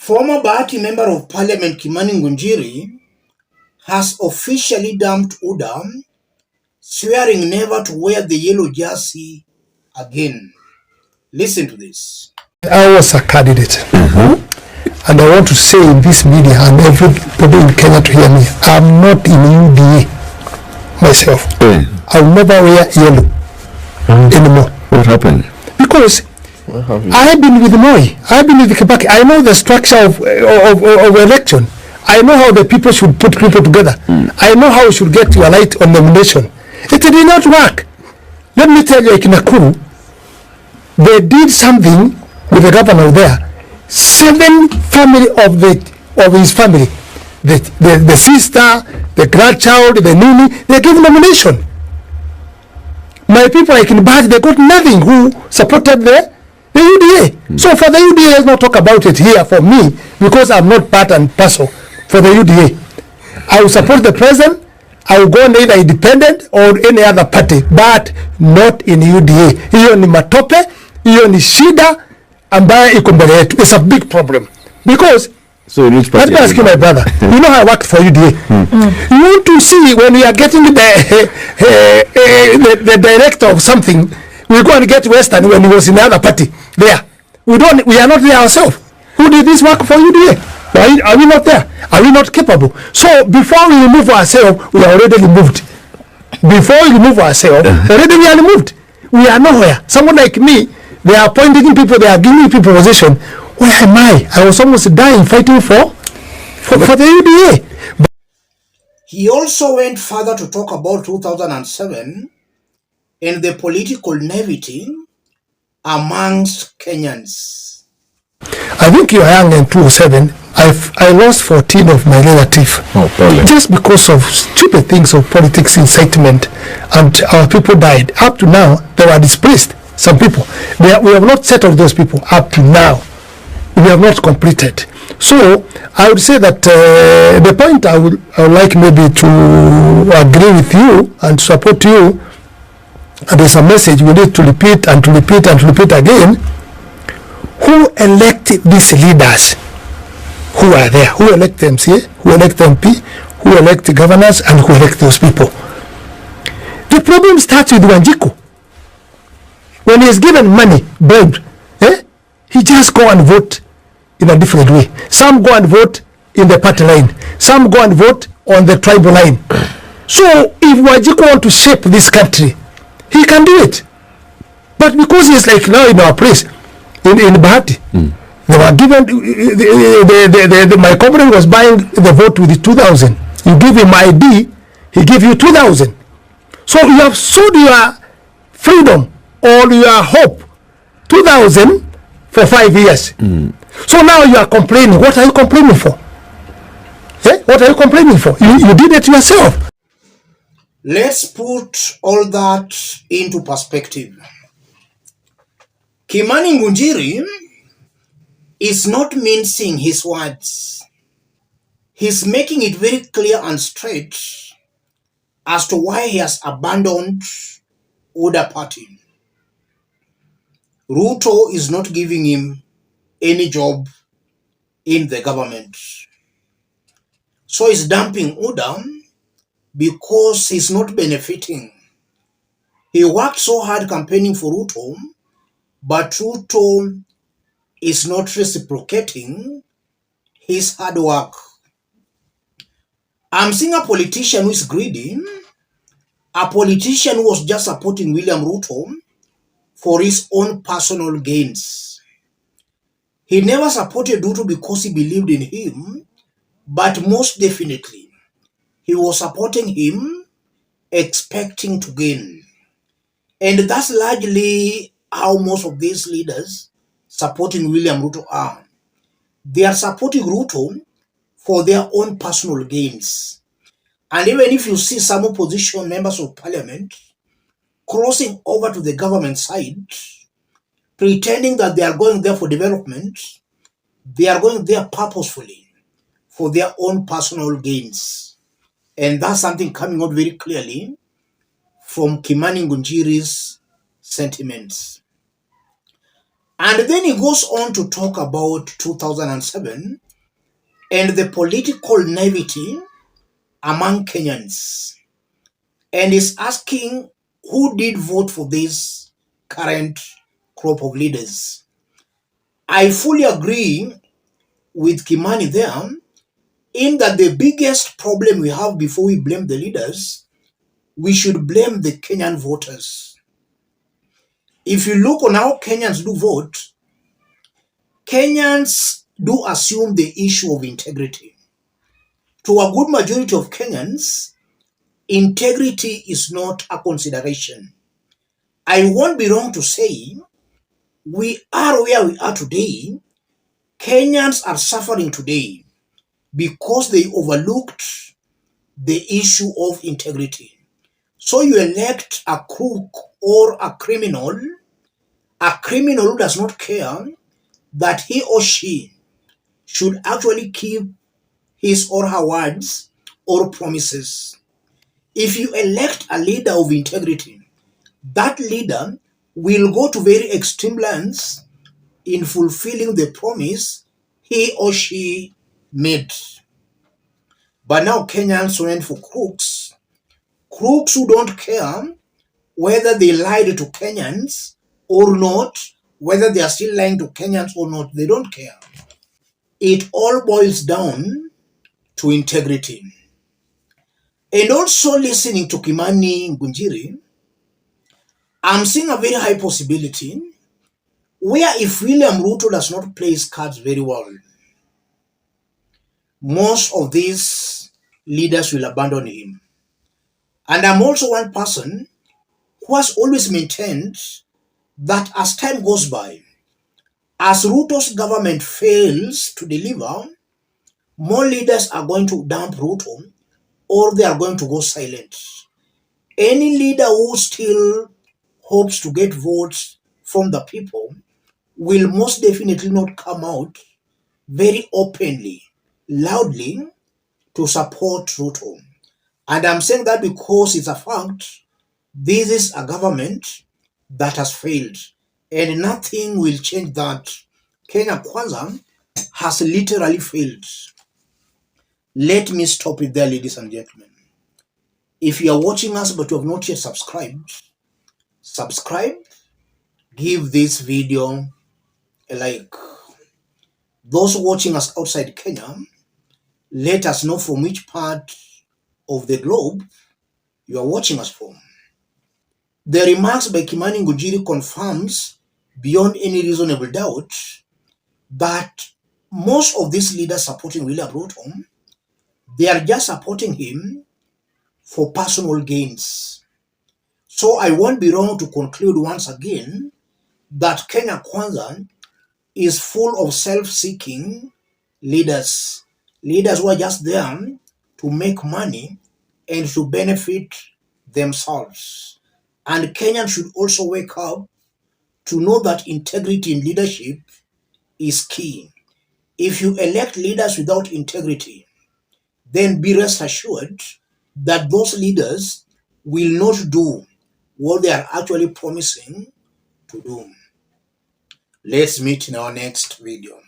Former Bahati Member of Parliament Kimani Ngunjiri has officially dumped UDA, swearing never to wear the yellow jersey again. Listen to this. I was a candidate, and I want to say in this media and everybody in Kenya to hear me, I'm not in UDA myself. I'll never wear yellow anymore. What happened? Because I've been with Moi, I've been with Kibaki. I know the structure of election. I know how the people should put people together. I know how you should get your right on nomination. It did not work. Let me tell you, like in Nakuru, they did something with the governor there. 7 family of his family, the sister, the grandchild, the nini, they gave nomination. My people like in Bahati, they got nothing who supported the UDA. So for the UDA, let's not talk about it here for me, because I'm not part and parcel for the UDA. I will support the president. I will go either independent or any other party, but not in UDA. Hiyo ni matope, hiyo ni shida ambayo iko mbele yetu. It's a big problem. Because, so which party? Let me ask you, my brother. You know how I worked for UDA. You want to see when we are getting the director of something, we go and get Western when he was in the other party there. We are not there ourselves. Who did this work for UDA? Are we not there? Are we not capable? So before we remove ourselves, we are already removed. Before we remove ourselves, already we are removed. We are nowhere. Someone like me, they are appointing people, they are giving people position. Where am I? I was almost dying fighting for the UDA. He also went further to talk about 2007 and the political naivety amongst Kenyans. I think you are young in 2007. I lost 14 of my relatives just because of stupid things of politics incitement, and our people died. Up to now, they were displaced. Some people, we have not settled those people up to now. We have not completed. So I would say that the point I would like maybe to agree with you and support you, and there's a message we need to repeat and to repeat and to repeat again. Who elected these leaders who are there? Who elect the MCA? Who elect the MP? Who elect the governors? And who elect those people? The problem starts with Wanjiku. When he is given money, bread, he just go and vote in a different way. Some go and vote in the party line. Some go and vote on the tribal line. So if Wanjiku want to shape this country, he can do it. But because he is like now in our place, in Bahati, they were given, my comrade was buying the vote with 2,000. You give him ID, he give you 2,000. So you have sold your freedom or your hope, 2,000 for 5 years. So now you are complaining. What are you complaining for? What are you complaining for? You did it yourself. Let's put all that into perspective. Kimani Ngunjiri is not mincing his words. He's making it very clear and straight as to why he has abandoned UDA party. Ruto is not giving him any job in the government. So he's dumping UDA because he's not benefiting. He worked so hard campaigning for Ruto, but Ruto is not reciprocating his hard work. I'm seeing a politician who is greedy, a politician who was just supporting William Ruto for his own personal gains. He never supported Ruto because he believed in him, but most definitely, he was supporting him expecting to gain. And that's largely how most of these leaders supporting William Ruto are. They are supporting Ruto for their own personal gains. And even if you see some opposition members of parliament crossing over to the government side, pretending that they are going there for development, they are going there purposefully for their own personal gains. And that's something coming out very clearly from Kimani Ngunjiri's sentiments. And then he goes on to talk about 2007 and the political naivety among Kenyans, and is asking who did vote for this current crop of leaders. I fully agree with Kimani there in that the biggest problem we have before we blame the leaders, we should blame the Kenyan voters. If you look on how Kenyans do vote, Kenyans do assume the issue of integrity. To a good majority of Kenyans, integrity is not a consideration. I won't be wrong to say we are where we are today. Kenyans are suffering today because they overlooked the issue of integrity. So you elect a crook or a criminal who does not care that he or she should actually keep his or her words or promises. If you elect a leader of integrity, that leader will go to very extreme lengths in fulfilling the promise he or she made. But now Kenyans went for crooks who don't care whether they lied to Kenyans or not, whether they are still lying to Kenyans or not, they don't care. It all boils down to integrity. And also listening to Kimani Ngunjiri, I'm seeing a very high possibility where if William Ruto does not play his cards very well, most of these leaders will abandon him. And I'm also one person who has always maintained that as time goes by, as Ruto's government fails to deliver, more leaders are going to dump Ruto or they are going to go silent. Any leader who still hopes to get votes from the people will most definitely not come out very openly, loudly to support Ruto. And I'm saying that because it's a fact, this is a government that has failed and nothing will change that. Kenya Kwanza has literally failed. Let me stop it there, ladies and gentlemen. If you are watching us but you have not yet subscribed, subscribe, give this video a like. Those watching us outside Kenya, let us know from which part of the globe you are watching us from. The remarks by Kimani Ngunjiri confirms beyond any reasonable doubt that most of these leaders supporting William Ruto, they are just supporting him for personal gains. So I won't be wrong to conclude once again that Kenya Kwanza is full of self-seeking leaders who are just there to make money and to benefit themselves. And Kenyans should also wake up to know that integrity in leadership is key. If you elect leaders without integrity, then be rest assured that those leaders will not do what they are actually promising to do. Let's meet in our next video.